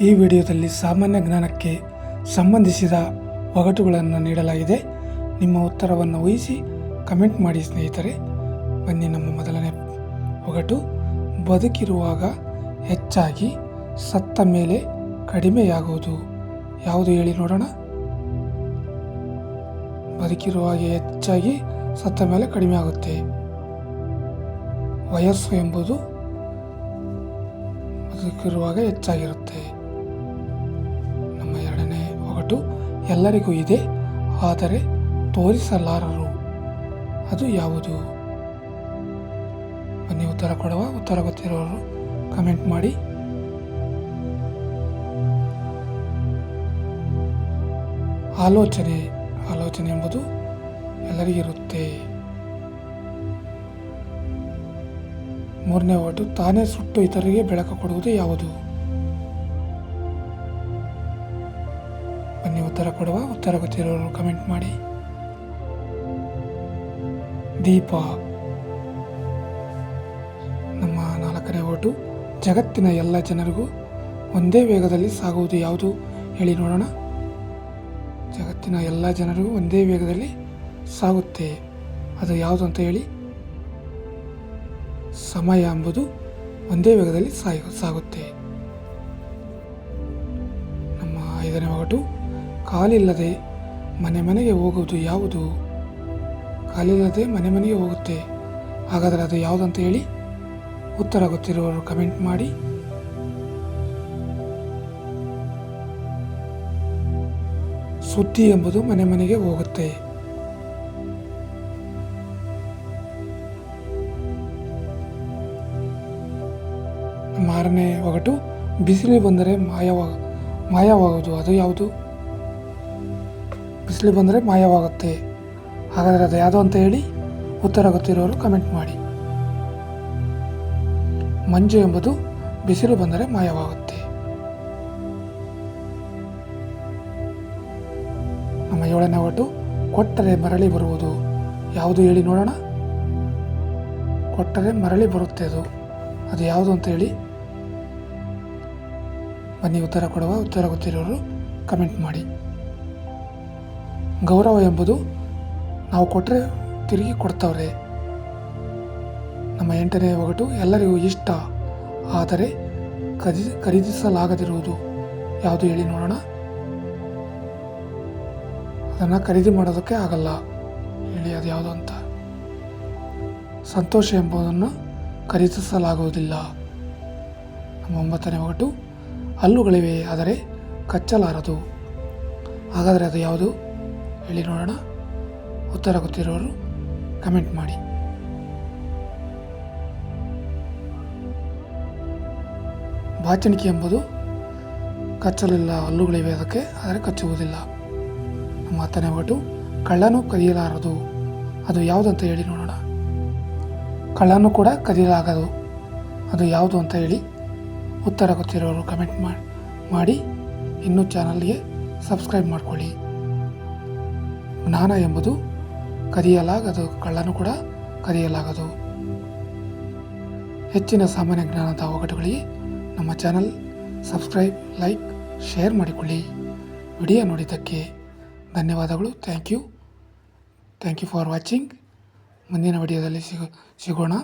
ಈ ವಿಡಿಯೋದಲ್ಲಿ ಸಾಮಾನ್ಯ ಜ್ಞಾನಕ್ಕೆ ಸಂಬಂಧಿಸಿದ ಒಗಟುಗಳನ್ನು ನೀಡಲಾಗಿದೆ. ನಿಮ್ಮ ಉತ್ತರವನ್ನು ಊಹಿಸಿ ಕಮೆಂಟ್ ಮಾಡಿ ಸ್ನೇಹಿತರೆ. ಬನ್ನಿ, ನಮ್ಮ ಮೊದಲನೇ ಒಗಟು. ಬದುಕಿರುವಾಗ ಹೆಚ್ಚಾಗಿ ಸತ್ತ ಮೇಲೆ ಕಡಿಮೆಯಾಗುವುದು ಯಾವುದು ಹೇಳಿ ನೋಡೋಣ. ಬದುಕಿರುವಾಗ ಹೆಚ್ಚಾಗಿ ಸತ್ತ ಮೇಲೆ ಕಡಿಮೆ ಆಗುತ್ತೆ. ವಯಸ್ಸು ಎಂಬುದು ಬದುಕಿರುವಾಗ ಹೆಚ್ಚಾಗಿರುತ್ತೆ. ನಮ್ಮ ಎರಡನೇ ಒಗಟು. ಎಲ್ಲರಿಗೂ ಇದೆ ಆದರೆ ತೋರಿಸಲಾರರು ಅದು ಯಾವುದು? ಬನ್ನಿ, ಉತ್ತರ ಕೊಡುವ. ಉತ್ತರ ಗೊತ್ತಿರೋರು ಕಮೆಂಟ್ ಮಾಡಿ. ಆಲೋಚನೆ ಎಂಬುದು ಎಲ್ಲರಿಗಿರುತ್ತೆ. ಮೂರನೇ ಒಗಟು. ತಾನೇ ಸುಟ್ಟು ಇತರರಿಗೆ ಬೆಳಕು ಕೊಡುವುದು ಯಾವುದು? ಬನ್ನಿ, ಉತ್ತರ ಕೊಡುವ. ಉತ್ತರ ಗೊತ್ತಿರೋರು ಕಮೆಂಟ್ ಮಾಡಿ. ದೀಪ. ನಮ್ಮ ನಾಲ್ಕನೇ ಒಗಟು. ಜಗತ್ತಿನ ಎಲ್ಲ ಜನರಿಗೂ ಒಂದೇ ವೇಗದಲ್ಲಿ ಸಾಗುವುದು ಯಾವುದು ಹೇಳಿ ನೋಡೋಣ. ಜಗತ್ತಿನ ಎಲ್ಲ ಜನರಿಗೂ ಒಂದೇ ವೇಗದಲ್ಲಿ ಸಾಗುತ್ತೆ ಅದು ಯಾವುದು ಅಂತ ಹೇಳಿ. ಸಮಯ ಎಂಬುದು ಒಂದೇ ವೇಗದಲ್ಲಿ ಸಾಗುತ್ತೆ. ನಮ್ಮ ಐದನೇ ಒಗಟು. ಕಾಲಿಲ್ಲದೆ ಮನೆಗೆ ಹೋಗುವುದು ಯಾವುದು? ಕಾಲಿಲ್ಲದೆ ಮನೆಗೆ ಹೋಗುತ್ತೆ, ಹಾಗಾದರೆ ಅದು ಯಾವುದು ಅಂತ ಹೇಳಿ. ಉತ್ತರ ಗೊತ್ತಿರುವವರು ಕಮೆಂಟ್ ಮಾಡಿ. ಸುದ್ದಿ ಎಂಬುದು ಮನೆಗೆ ಹೋಗುತ್ತೆ. ಆರನೇ ಒಗಟು. ಬಿಸಿಲು ಬಂದರೆ ಮಾಯವಾಗುವುದು ಅದು ಯಾವುದು? ಬಿಸಿಲು ಬಂದರೆ ಮಾಯವಾಗುತ್ತೆ, ಹಾಗಾದರೆ ಅದು ಯಾವುದು ಅಂತ ಹೇಳಿ. ಉತ್ತರ ಗೊತ್ತಿರೋರು ಕಮೆಂಟ್ ಮಾಡಿ. ಮಂಜು ಎಂಬುದು ಬಿಸಿಲು ಬಂದರೆ ಮಾಯವಾಗುತ್ತೆ. ನಮ್ಮ ಏಳನೇ ಒಗಟು. ಕೊಟ್ಟರೆ ಮರಳಿ ಬರುವುದು ಯಾವುದು ಹೇಳಿ ನೋಡೋಣ. ಕೊಟ್ಟರೆ ಮರಳಿ ಬರುತ್ತೆ ಅದು ಯಾವುದು ಅಂತ ಹೇಳಿ. ಬನ್ನಿ, ಉತ್ತರ ಕೊಡುವ. ಉತ್ತರ ಗೊತ್ತಿರೋರು ಕಮೆಂಟ್ ಮಾಡಿ. ಗೌರವ ಎಂಬುದು ನಾವು ಕೊಟ್ಟರೆ ತಿರುಗಿ ಕೊಡ್ತವ್ರೆ. ನಮ್ಮ ಎಂಟನೇ ಒಗಟು. ಎಲ್ಲರಿಗೂ ಇಷ್ಟ ಆದರೆ ಖರೀದಿಸಲಾಗದಿರುವುದು ಯಾವುದು ಹೇಳಿ ನೋಡೋಣ. ಅದನ್ನು ಖರೀದಿ ಮಾಡೋದಕ್ಕೆ ಆಗಲ್ಲ ಹೇಳಿ, ಅದು ಯಾವುದು ಅಂತ. ಸಂತೋಷ ಎಂಬುದನ್ನು ಖರೀದಿಸಲಾಗುವುದಿಲ್ಲ. ನಮ್ಮ ಒಂಬತ್ತನೇ ಒಗಟು. ಹಲ್ಲುಗಳಿವೆ ಆದರೆ ಕಚ್ಚಲಾರದು, ಹಾಗಾದರೆ ಅದು ಯಾವುದು ಹೇಳಿ ನೋಡೋಣ. ಉತ್ತರ ಗೊತ್ತಿರೋರು ಕಮೆಂಟ್ ಮಾಡಿ. ಬಾಚಣಿಕೆ ಎಂಬುದು ಕಚ್ಚಲಿಲ್ಲ, ಹಲ್ಲುಗಳಿವೆ ಅದಕ್ಕೆ, ಆದರೆ ಕಚ್ಚುವುದಿಲ್ಲ. ನಮ್ಮ ಹತ್ತನೇ ಒಗಟು. ಕಳ್ಳನು ಕದಿಯಲಾರದು ಅದು ಯಾವುದಂತ ಹೇಳಿ ನೋಡೋಣ. ಕಳ್ಳನು ಕೂಡ ಕದಿಯಲಾಗದು ಅದು ಯಾವುದು ಅಂತ ಹೇಳಿ. ಉತ್ತರ ಗೊತ್ತಿರೋರು ಕಮೆಂಟ್ ಮಾಡಿ. ಇನ್ನೂ ಚಾನಲ್ಗೆ ಸಬ್ಸ್ಕ್ರೈಬ್ ಮಾಡಿಕೊಳ್ಳಿ. ಜ್ಞಾನ ಎಂಬುದು ಕದಿಯಲಾಗದು, ಕಳ್ಳನು ಕೂಡ ಕದಿಯಲಾಗದು. ಹೆಚ್ಚಿನ ಸಾಮಾನ್ಯ ಜ್ಞಾನದ ಒಗಟುಗಳಿಗೆ ನಮ್ಮ ಚಾನಲ್ ಸಬ್ಸ್ಕ್ರೈಬ್, ಲೈಕ್, ಶೇರ್ ಮಾಡಿಕೊಳ್ಳಿ. ವಿಡಿಯೋ ನೋಡಿದ್ದಕ್ಕೆ ಧನ್ಯವಾದಗಳು. Thank you for watching. ಮುಂದಿನ ವಿಡಿಯೋದಲ್ಲಿ ಸಿಗೋಣ.